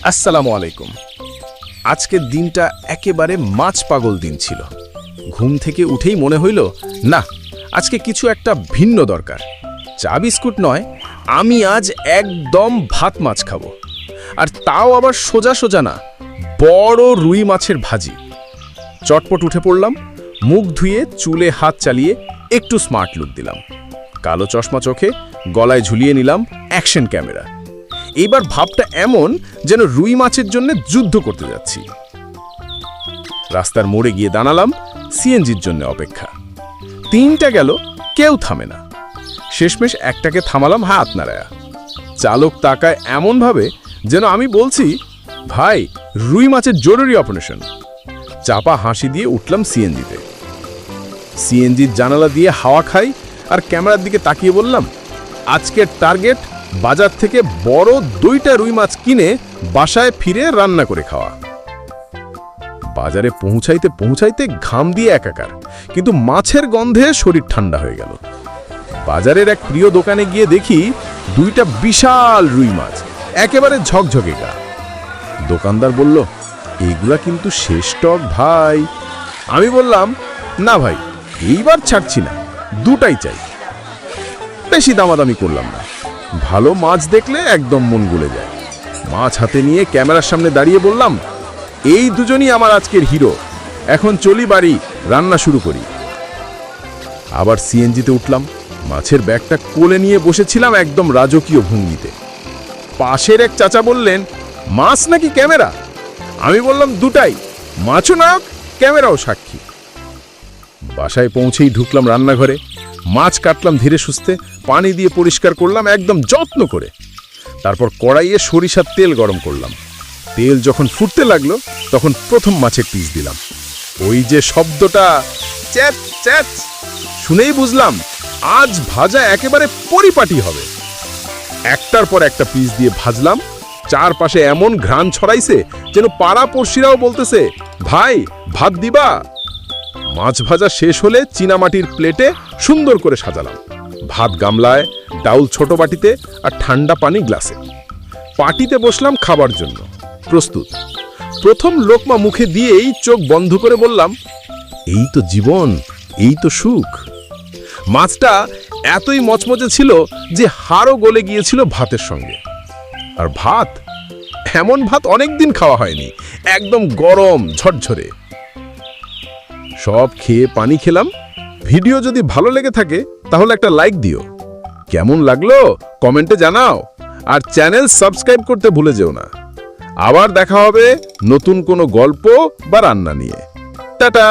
আসসালামু আলাইকুম। আজকের দিনটা একেবারে মাছ পাগল দিন ছিল। ঘুম থেকে উঠেই মনে হইল, না, আজকে কিছু একটা ভিন্ন দরকার। চা বিস্কুট নয়, আমি আজ একদম ভাত মাছ খাবো। আর তাও আবার সোজা সোজা না, বড় রুই মাছের ভাজি। চটপট উঠে পড়লাম, মুখ ধুয়ে চুলে হাত চালিয়ে একটু স্মার্ট লুক দিলাম। কালো চশমা চোখে, গলায় ঝুলিয়ে নিলাম অ্যাকশন ক্যামেরা। এইবার ভাবটা এমন যেন রুই মাছের জন্য যুদ্ধ করতে যাচ্ছি। রাস্তার মোড়ে গিয়ে দাঁড়ালাম, সিএনজির জন্য অপেক্ষা। 3টা গেল, কেউ থামে না। শেষমেশ একটাকে থামালাম হাত নাড়ায়া। চালক তাকায় এমনভাবে যেন আমি বলছি, ভাই, রুই মাছের জরুরি অপারেশন। চাপা হাসি দিয়ে উঠলাম সিএনজিতে। সিএনজির জানালা দিয়ে হাওয়া খাই আর ক্যামেরার দিকে তাকিয়ে বললাম, আজকের টার্গেট বাজার থেকে বড় 2টা রুই মাছ কিনে বাসায় ফিরে রান্না করে খাওয়া। বাজারে পৌঁছাইতে পৌঁছাইতে ঘাম দিয়ে একাকার, কিন্তু মাছের গন্ধে শরীর ঠান্ডা হয়ে গেল। বাজারের এক প্রিয় দোকানে গিয়ে দেখি 2টা বিশাল রুই মাছ, একেবারে ঝকঝকে গা। দোকানদার বলল, এগুলা কিন্তু শেষ স্টক ভাই। আমি বললাম, না ভাই, এইবার ছাড়ছি না, 2টাই চাই। বেশি দামাদামি করলাম না। ভালো মাছ দেখলে একদম মন গলে যায়। মাছ হাতে নিয়ে ক্যামেরার সামনে দাঁড়িয়ে বললাম, এই দুজনই আমার আজকের হিরো। এখন চলি বাড়ি, রান্না শুরু করি। আবার সিএনজিতে উঠলাম। মাছের ব্যাগটা কোলে নিয়ে বসেছিলাম একদম রাজকীয় ভঙ্গিতে। পাশের এক চাচা বললেন, মাছ নাকি ক্যামেরা? আমি বললাম, 2টাই, মাছও নায়ক, ক্যামেরাও সাক্ষী। বাসায় পৌঁছেই ঢুকলাম রান্নাঘরে। মাছ কাটলাম ধীরে সুস্থে, পানি দিয়ে পরিষ্কার করলাম একদম যত্ন করে। তারপর কড়াইয়ে সরিষার তেল গরম করলাম। তেল যখন ফুটতে লাগলো, তখন প্রথম মাছের পিস দিলাম। ওই যে শব্দটা চ্যাট চ্যাট, শুনেই বুঝলাম আজ ভাজা একেবারে পরিপাটি হবে। একটার পর একটা পিস দিয়ে ভাজলাম। চারপাশে এমন ঘ্রাণ ছড়াইছে যেন পাড়া পড়শিরাও বলতেছে, ভাই, ভাত দিবা? মাছ ভাজা শেষ হলে চীনামাটির প্লেটে সুন্দর করে সাজালাম। ভাত গামলায়, ডাউল ছোট বাটিতে আর ঠান্ডা পানি গ্লাসে। পাটিতে বসলাম খাবার জন্য, প্রস্তুত। প্রথম লোকমা মুখে দিয়েই চোখ বন্ধ করে বললাম, এই তো জীবন, এই তো সুখ। মাছটা এতই মচমচে ছিল যে হাড়ও গলে গিয়েছিল ভাতের সঙ্গে। আর ভাত, এমন ভাত অনেকদিন খাওয়া হয়নি, একদম গরম ঝরঝরে। সব খেয়ে পানি খেলাম। ভিডিও যদি ভালো লেগে থাকে তাহলে একটা লাইক দিও। কেমন লাগলো কমেন্টে জানাও, আর চ্যানেল সাবস্ক্রাইব করতে ভুলে যেও না। আবার দেখা হবে নতুন কোনো গল্প বা রান্না নিয়ে। টাটা।